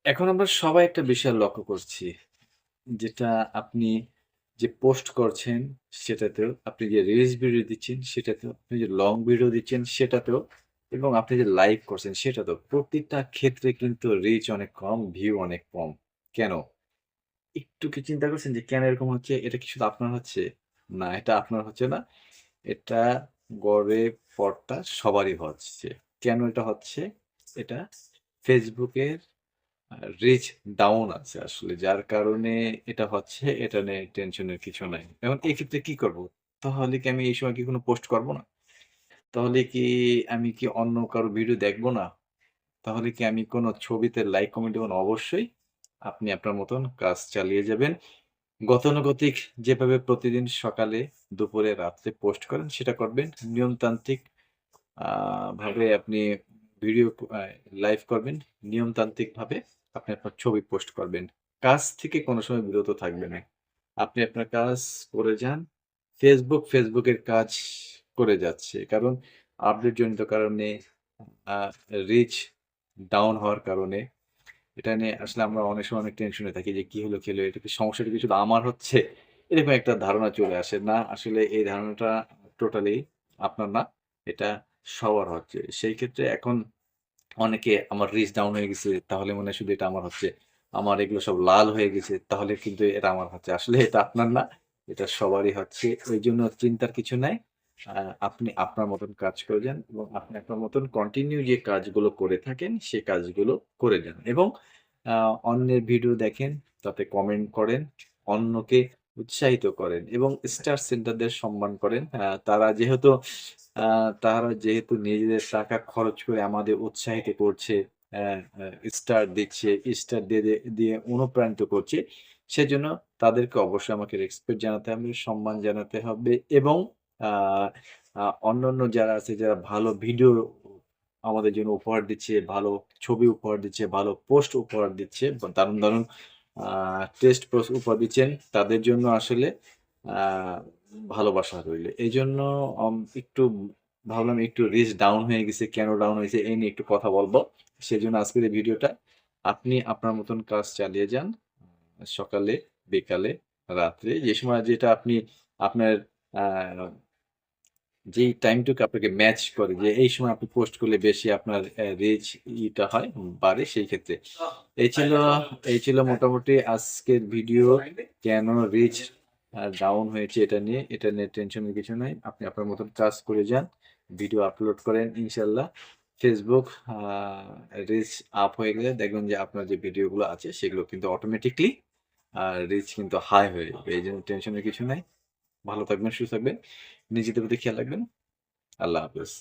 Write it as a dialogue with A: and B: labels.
A: এখন আমরা সবাই একটা বিষয় লক্ষ্য করছি। যেটা আপনি যে পোস্ট করছেন সেটাতেও, আপনি যে রিলস ভিডিও দিচ্ছেন সেটাতেও, আপনি যে লং ভিডিও দিচ্ছেন সেটাতেও এবং আপনি যে লাইভ করছেন সেটাতেও। প্রতিটা ক্ষেত্রে কিন্তু রিচ অনেক কম, ভিউ অনেক কম। কেন? একটু কি চিন্তা করছেন যে কেন এরকম হচ্ছে? এটা কি শুধু আপনার হচ্ছে? না, এটা আপনার হচ্ছে না। এটা গড়ে পড়তা সবারই হচ্ছে। কেন এটা হচ্ছে? এটা Facebook এর রিচ ডাউন আছে আসলে। যার কারণে এটা হচ্ছে, এটা নিয়ে টেনশনের কিছু নাই। এখন এক্ষেত্রে কি করব? তাহলে কি আমি এই সময় কি কোনো পোস্ট করব না? তাহলে কি আমি কি অন্য কারো ভিডিও দেখব না? তাহলে কি আমি কোনো ছবিতে লাইক, কমেন্ট দিব না? অবশ্যই আপনি আপনার মতন কাজ চালিয়ে যাবেন। গতানুগতিক যেভাবে প্রতিদিন সকালে, দুপুরে, রাত্রে পোস্ট করেন সেটা করবেন। নিয়মতান্ত্রিক আ ভাবে আপনি ভিডিও লাইভ করবেন। নিয়মতান্ত্রিকভাবে আপনি আপনার ছবি পোস্ট করবেন। কাজ থেকে কোনো সময় বিরত থাকবেন না। আপনি আপনার কাজ করে যান। Facebook এর কাজ করে যাচ্ছে। কারণ আপডেটজনিত কারণে আ রিচ ডাউন হওয়ার কারণে এটা নিয়ে আসলে আমরা অনেক সময় অনেক টেনশনে থাকি যে কি হলো, কি হলো? এটা কি সমস্যাটা কি শুধু আমার হচ্ছে? এরকম একটা ধারণা চলে আসে। না, আসলে এই ধারণাটা টোটালি আপনার না। এটা সবার হচ্ছে। সেই ক্ষেত্রে এখন অনেকে আমার রিচ ডাউন হয়ে গেছে, তাহলে মনে হয় শুধু এটা আমার হচ্ছে। আমার এগুলো সব লাল হয়ে গেছে, তাহলে কিন্তু এটা আমার হচ্ছে। আসলে এটা আপনার না, এটা সবারই হচ্ছে। এইজন্য চিন্তার কিছু নাই। আ আপনি আপনার মতন কাজ করে যান এবং আপনি আপনার মতন কন্টিনিউ যে কাজগুলো করে থাকেন, সে কাজগুলো করে যান এবং আ অন্যের ভিডিও দেখেন, তাতে কমেন্ট করেন, অন্যকে উৎসাহিত করেন এবং স্টার সেন্টারদের সম্মান করেন। আ তারা যেহেতু নিজেদের টাকা খরচ করে আমাদের উৎসাহিত করছে, অ্যা স্টার দিচ্ছে, স্টার দিয়ে অনুপ্রাণিত করছে। সেজন্য তাদেরকে অবশ্যই আমাকে রেসপেক্ট জানাতে হবে, সম্মান জানাতে হবে এবং আ আ অন্যান্য যারা আছে যারা ভালো ভিডিও আমাদের জন্য উপহার দিচ্ছে, ভালো ছবি উপহার দিচ্ছে, ভালো পোস্ট উপহার দিচ্ছে, দারুণ, দারুণ আ টেস্ট পোস্ট উপহার দিচ্ছেন, তাদের জন্য আসলে আ ভালোবাসা রইলো। এজন্য একটু ভাবলাম একটু রিচ ডাউন হয়ে গেছে। কেন ডাউন হয়েছে এই নিয়ে একটু কথা বলব। সেজন্য আজকের এই ভিডিওটা। আপনি আপনার মতন কাজ চালিয়ে যান। সকালে, বিকালে, রাত্রে যে সময় যেটা আপনি আপনার আ যেই টাইমটুকু আপনাকে ম্যাচ করে যে এই সময় আপনি পোস্ট করলে বেশি আপনার রিচ হয় বাড়ে সেই ক্ষেত্রে। এই ছিল এই ছিল মোটামুটি আজকের ভিডিও। কেন রিচ ডাউন হয়েছে এটা নিয়ে টেনশনের কিছু নাই। আপনি আপনার মতন কাজ করে যান। ভিডিও আপলোড করেন ইনশাআল্লাহ। Facebook আ রিচ আপ হয়ে গেলে দেখবেন যে আপনার যে ভিডিওগুলো আছে সেগুলো কিন্তু অটোমেটিক্যালি রিচ কিন্তু হাই হয়ে যাবে। এইজন্য টেনশনের কিছু নাই। ভালো থাকবেন, সুস্থ থাকবেন। নিজেদের প্রতি খেয়াল রাখবেন। আল্লাহ হাফেজ।